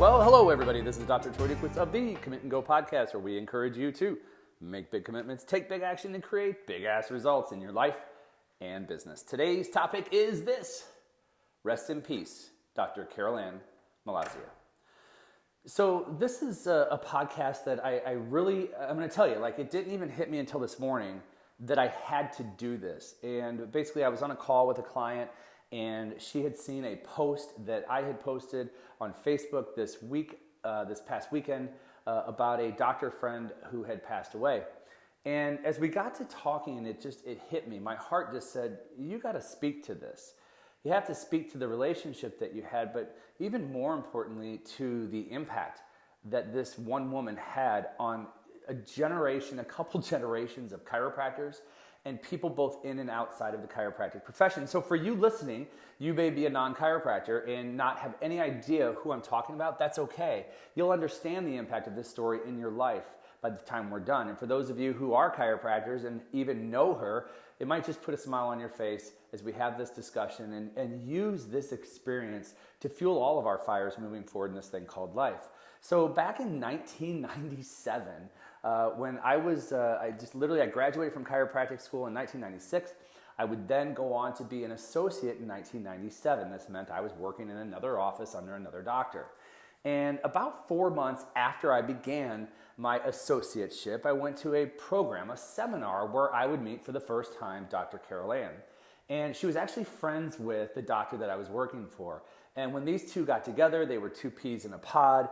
Well, hello everybody. This is Dr. Troy Dukowitz of the Commit and Go podcast, where we encourage you to make big commitments, take big action, and create big-ass results in your life and business. Today's topic is this. Rest in peace, Dr. Ann Malazia. So this is a podcast that I'm going to tell you, it didn't even hit me until this morning that I had to do this. And basically I was on a call with a client, and she had seen a post that I had posted on Facebook this past weekend, about a doctor friend who had passed away. And as we got to talking, it hit me. My heart just said, you got to speak to this. You have to speak to the relationship that you had, but even more importantly, to the impact that this one woman had on a couple generations of chiropractors and people both in and outside of the chiropractic profession. So for you listening, you may be a non-chiropractor and not have any idea who I'm talking about. That's okay. You'll understand the impact of this story in your life by the time we're done. And for those of you who are chiropractors and even know her, it might just put a smile on your face as we have this discussion and use this experience to fuel all of our fires moving forward in this thing called life. So back in 1997, when I graduated from chiropractic school in 1996. I would then go on to be an associate in 1997. This meant I was working in another office under another doctor. And about 4 months after I began my associateship, I went to a seminar where I would meet for the first time Dr. Ann. And she was actually friends with the doctor that I was working for. And when these two got together, they were two peas in a pod.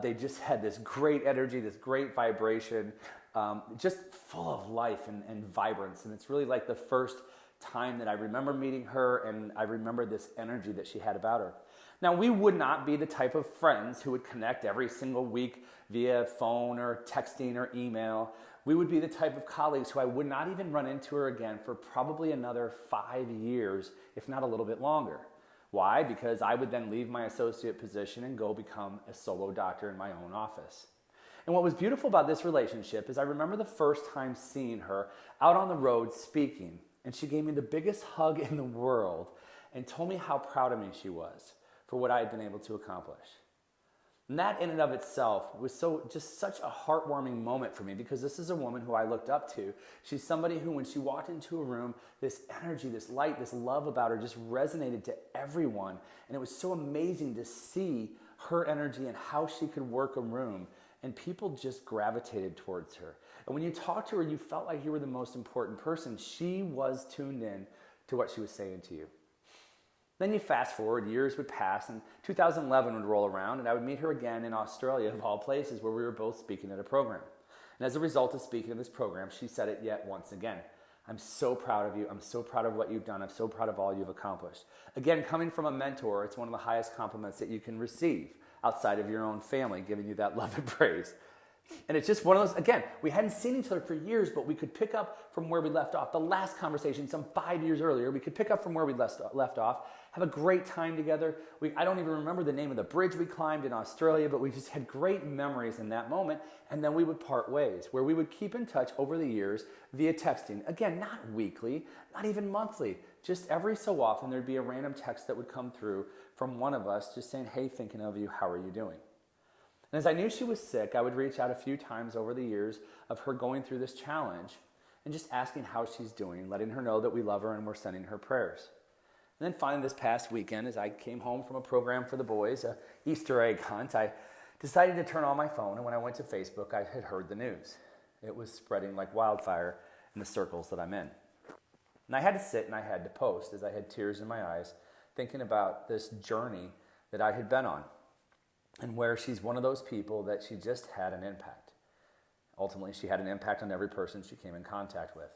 They just had this great energy, this great vibration, just full of life and vibrance. And it's really like the first time that I remember meeting her, and I remember this energy that she had about her. Now, we would not be the type of friends who would connect every single week via phone or texting or email. We would be the type of colleagues who I would not even run into her again for probably another 5 years, if not a little bit longer. Why? Because I would then leave my associate position and go become a solo doctor in my own office. And what was beautiful about this relationship is I remember the first time seeing her out on the road speaking, and she gave me the biggest hug in the world and told me how proud of me she was for what I had been able to accomplish. And that in and of itself was just such a heartwarming moment for me, because this is a woman who I looked up to. She's somebody who, when she walked into a room, this energy, this light, this love about her just resonated to everyone. And it was so amazing to see her energy and how she could work a room. And people just gravitated towards her. And when you talked to her, you felt like you were the most important person. She was tuned in to what she was saying to you. Then you fast forward, years would pass, and 2011 would roll around, and I would meet her again in Australia, of all places, where we were both speaking at a program. And as a result of speaking at this program, she said it yet once again. I'm so proud of you. I'm so proud of what you've done. I'm so proud of all you've accomplished. Again, coming from a mentor, it's one of the highest compliments that you can receive outside of your own family, giving you that love and praise. And it's just one of those, again, we hadn't seen each other for years, but we could pick up from where we left off. The last conversation, some 5 years earlier, we could pick up from where we left off, have a great time together. I don't even remember the name of the bridge we climbed in Australia, but we just had great memories in that moment. And then we would part ways, where we would keep in touch over the years via texting. Again, not weekly, not even monthly. Just every so often, there'd be a random text that would come through from one of us just saying, hey, thinking of you, how are you doing? And as I knew she was sick, I would reach out a few times over the years of her going through this challenge and just asking how she's doing, letting her know that we love her and we're sending her prayers. And then finally this past weekend, as I came home from a program for the boys, an Easter egg hunt, I decided to turn on my phone, and when I went to Facebook, I had heard the news. It was spreading like wildfire in the circles that I'm in. And I had to sit and I had to post as I had tears in my eyes, thinking about this journey that I had been on, and where she's one of those people that she just had an impact. Ultimately, she had an impact on every person she came in contact with.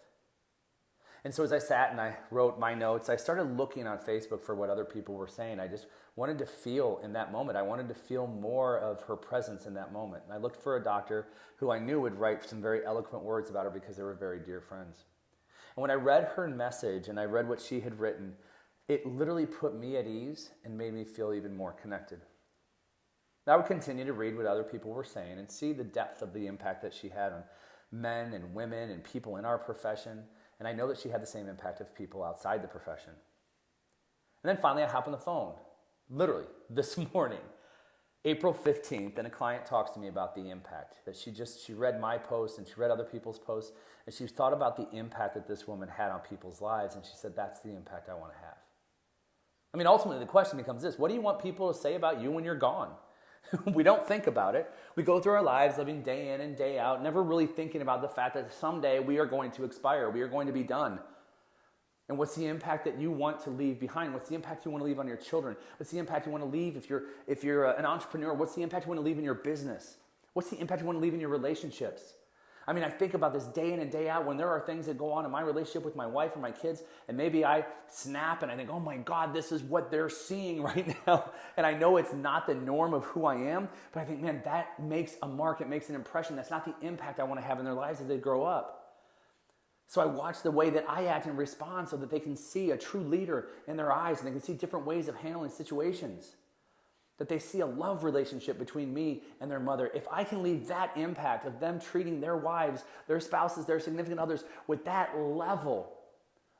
And so as I sat and I wrote my notes, I started looking on Facebook for what other people were saying. I just wanted to feel in that moment. I wanted to feel more of her presence in that moment. And I looked for a doctor who I knew would write some very eloquent words about her, because they were very dear friends. And when I read her message and I read what she had written, it literally put me at ease and made me feel even more connected. I would continue to read what other people were saying and see the depth of the impact that she had on men and women and people in our profession. And I know that she had the same impact of people outside the profession. And then finally I hop on the phone, literally this morning, April 15th, and a client talks to me about the impact that she read my post and she read other people's posts, and she thought about the impact that this woman had on people's lives, and she said, that's the impact I want to have. I mean, ultimately, the question becomes this: what do you want people to say about you when you're gone? We don't think about it. We go through our lives living day in and day out, never really thinking about the fact that someday we are going to expire. We are going to be done. And what's the impact that you want to leave behind? What's the impact you want to leave on your children? What's the impact you want to leave if you're an entrepreneur? What's the impact you want to leave in your business? What's the impact you want to leave in your relationships? I mean, I think about this day in and day out when there are things that go on in my relationship with my wife or my kids, and maybe I snap and I think, oh my God, this is what they're seeing right now. And I know it's not the norm of who I am, but I think, man, that makes a mark. It makes an impression. That's not the impact I want to have in their lives as they grow up. So I watch the way that I act and respond so that they can see a true leader in their eyes, and they can see different ways of handling situations. That they see a love relationship between me and their mother. If I can leave that impact of them treating their wives, their spouses, their significant others with that level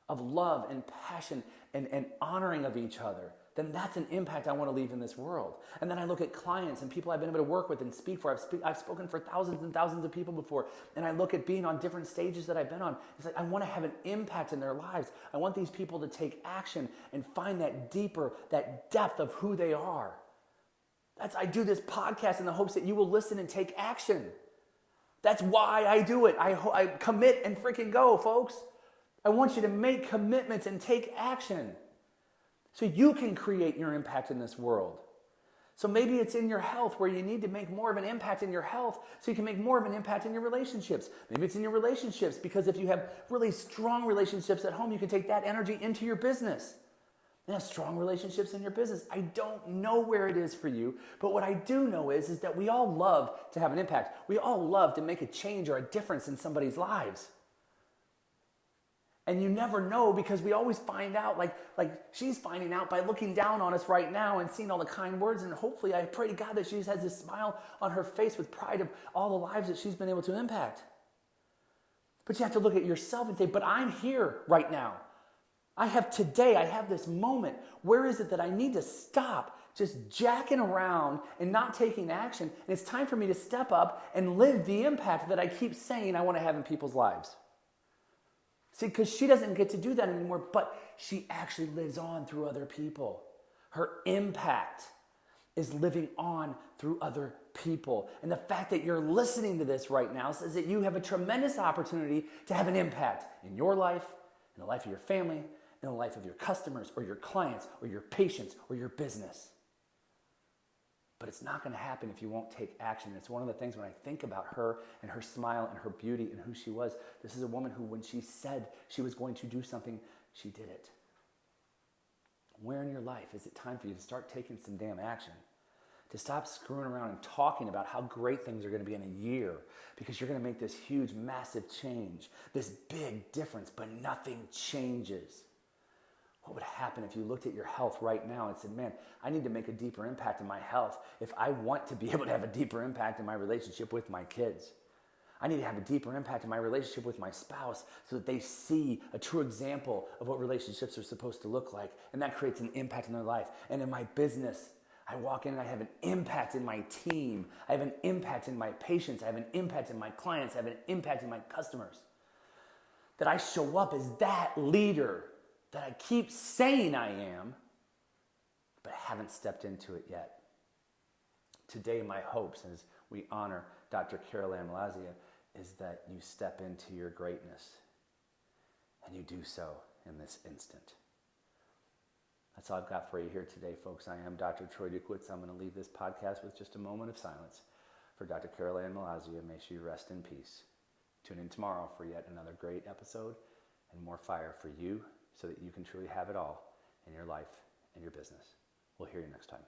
of love and passion and honoring of each other, then that's an impact I want to leave in this world. And then I look at clients and people I've been able to work with and speak for. I've spoken for thousands and thousands of people before. And I look at being on different stages that I've been on. It's like I want to have an impact in their lives. I want these people to take action and find that deeper, that depth of who they are. I do this podcast in the hopes that you will listen and take action. That's why I do it. I commit and freaking go, folks. I want you to make commitments and take action so you can create your impact in this world. So maybe it's in your health where you need to make more of an impact in your health so you can make more of an impact in your relationships. Maybe it's in your relationships because if you have really strong relationships at home, you can take that energy into your business. And have strong relationships in your business. I don't know where it is for you, but what I do know is that we all love to have an impact. We all love to make a change or a difference in somebody's lives. And you never know because we always find out, like she's finding out by looking down on us right now and seeing all the kind words. And hopefully I pray to God that she has this smile on her face with pride of all the lives that she's been able to impact. But you have to look at yourself and say, but I'm here right now. I have this moment. Where is it that I need to stop just jacking around and not taking action? And it's time for me to step up and live the impact that I keep saying I want to have in people's lives. See, because she doesn't get to do that anymore, but she actually lives on through other people. Her impact is living on through other people. And the fact that you're listening to this right now says that you have a tremendous opportunity to have an impact in your life, in the life of your family, in the life of your customers or your clients or your patients or your business. But it's not going to happen if you won't take action. It's one of the things when I think about her and her smile and her beauty and who she was. This is a woman who, when she said she was going to do something, she did it. Where in your life is it time for you to start taking some damn action? To stop screwing around and talking about how great things are going to be in a year because you're going to make this huge, massive change, this big difference, but nothing changes. What would happen if you looked at your health right now and said, man, I need to make a deeper impact in my health if I want to be able to have a deeper impact in my relationship with my kids. I need to have a deeper impact in my relationship with my spouse so that they see a true example of what relationships are supposed to look like. And that creates an impact in their life. And in my business, I walk in and I have an impact in my team. I have an impact in my patients. I have an impact in my clients. I have an impact in my customers. That I show up as that leader that I keep saying I am, but haven't stepped into it yet. Today, my hopes as we honor Dr. Ann Malazia is that you step into your greatness, and you do so in this instant. That's all I've got for you here today, folks. I am Dr. Troy Dukowitz. I'm going to leave this podcast with just a moment of silence for Dr. Ann Malazia. May she rest in peace. Tune in tomorrow for yet another great episode and more fire for you, so that you can truly have it all in your life and your business. We'll hear you next time.